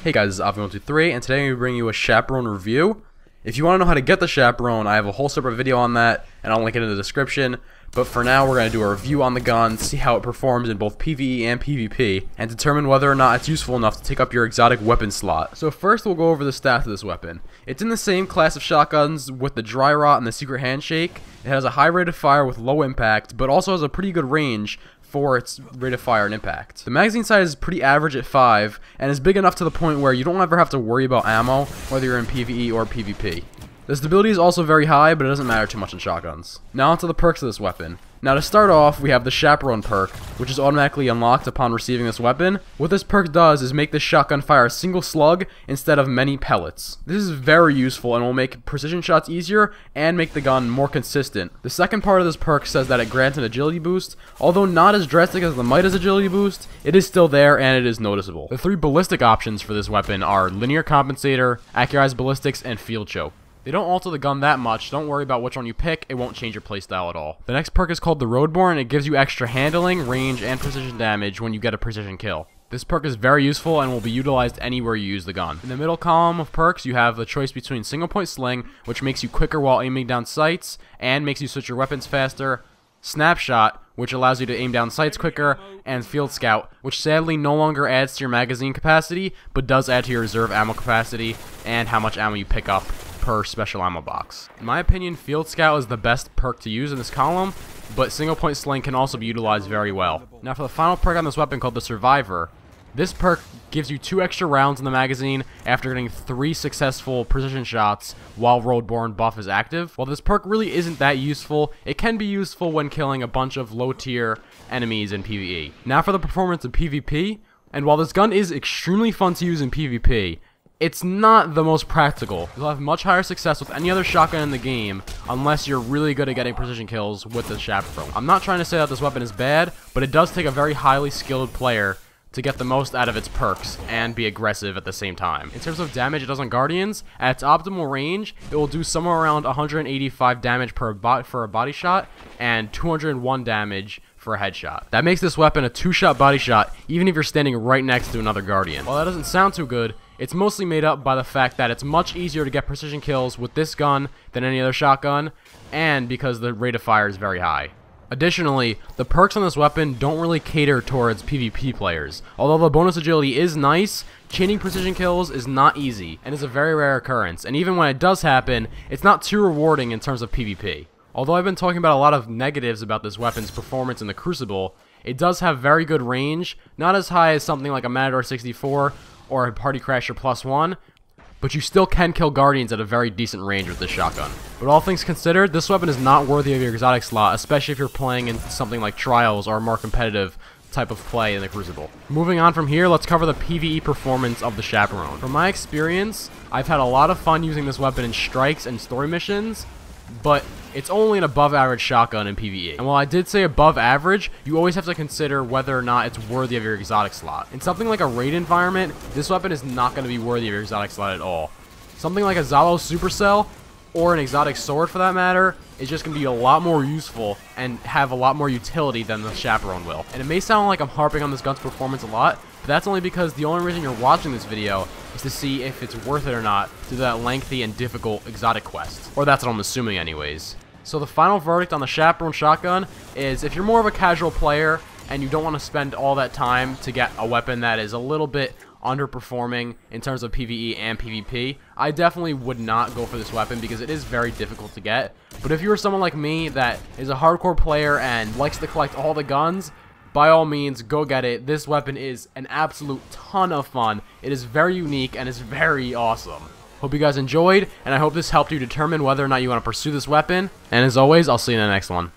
Hey guys, this is Avi123, and today I'm going to bring you a Chaperone review. If you want to know how to get the Chaperone, I have a whole separate video on that, and I'll link it in the description. But for now, we're going to do a review on the gun, see how it performs in both PvE and PvP, and determine whether or not it's useful enough to take up your exotic weapon slot. So first, we'll go over the stats of this weapon. It's in the same class of shotguns with the Dry Rot and the Secret Handshake. It has a high rate of fire with low impact, but also has a pretty good range for its rate of fire and impact. The magazine size is pretty average at 5, and is big enough to the point where you don't ever have to worry about ammo, whether you're in PvE or PvP. The stability is also very high, but it doesn't matter too much in shotguns. Now onto the perks of this weapon. Now to start off, we have the Chaperone perk, which is automatically unlocked upon receiving this weapon. What this perk does is make this shotgun fire a single slug instead of many pellets. This is very useful and will make precision shots easier and make the gun more consistent. The second part of this perk says that it grants an agility boost. Although not as drastic as the Midas agility boost, it is still there and it is noticeable. The three ballistic options for this weapon are linear compensator, accurized ballistics, and field choke. They don't alter the gun that much, don't worry about which one you pick, it won't change your playstyle at all. The next perk is called the Roadborne, and it gives you extra handling, range, and precision damage when you get a precision kill. This perk is very useful and will be utilized anywhere you use the gun. In the middle column of perks, you have the choice between single point sling, which makes you quicker while aiming down sights, and makes you switch your weapons faster, snapshot, which allows you to aim down sights quicker, and field scout, which sadly no longer adds to your magazine capacity, but does add to your reserve ammo capacity, and how much ammo you pick up per special ammo box. In my opinion, Field Scout is the best perk to use in this column, but single point sling can also be utilized very well. Now for the final perk on this weapon called the Survivor, this perk gives you 2 extra rounds in the magazine after getting 3 successful precision shots while Roadborne buff is active. While this perk really isn't that useful, it can be useful when killing a bunch of low tier enemies in PvE. Now for the performance of PvP, and while this gun is extremely fun to use in PvP, it's not the most practical. You'll have much higher success with any other shotgun in the game unless you're really good at getting precision kills with the Chaperone. I'm not trying to say that this weapon is bad, but it does take a very highly skilled player to get the most out of its perks and be aggressive at the same time. In terms of damage it does on Guardians, at its optimal range, it will do somewhere around 185 damage for a body shot and 201 damage for a headshot. That makes this weapon a 2-shot body shot even if you're standing right next to another Guardian. While that doesn't sound too good, it's mostly made up by the fact that it's much easier to get precision kills with this gun than any other shotgun, and because the rate of fire is very high. Additionally, the perks on this weapon don't really cater towards PvP players. Although the bonus agility is nice, chaining precision kills is not easy, and is a very rare occurrence, and even when it does happen, it's not too rewarding in terms of PvP. Although I've been talking about a lot of negatives about this weapon's performance in the Crucible, it does have very good range, not as high as something like a Matador 64 or a Party Crasher +1, but you still can kill Guardians at a very decent range with this shotgun. But all things considered, this weapon is not worthy of your exotic slot, especially if you're playing in something like Trials or a more competitive type of play in the Crucible. Moving on from here, let's cover the PvE performance of the Chaperone. From my experience, I've had a lot of fun using this weapon in strikes and story missions, but it's only an above average shotgun in PvE. And while I did say above average, you always have to consider whether or not it's worthy of your exotic slot. In something like a raid environment, this weapon is not going to be worthy of your exotic slot at all. Something like a Zalo Supercell, or an exotic sword for that matter, is just going to be a lot more useful and have a lot more utility than the Chaperone will. And it may sound like I'm harping on this gun's performance a lot, but that's only because the only reason you're watching this video is to see if it's worth it or not to do that lengthy and difficult exotic quest. Or that's what I'm assuming anyways. So the final verdict on the Chaperone shotgun is if you're more of a casual player and you don't want to spend all that time to get a weapon that is a little bit underperforming in terms of PvE and PvP, I definitely would not go for this weapon because it is very difficult to get. But if you're someone like me that is a hardcore player and likes to collect all the guns, by all means, go get it. This weapon is an absolute ton of fun. It is very unique and is very awesome. Hope you guys enjoyed, and I hope this helped you determine whether or not you want to pursue this weapon. And as always, I'll see you in the next one.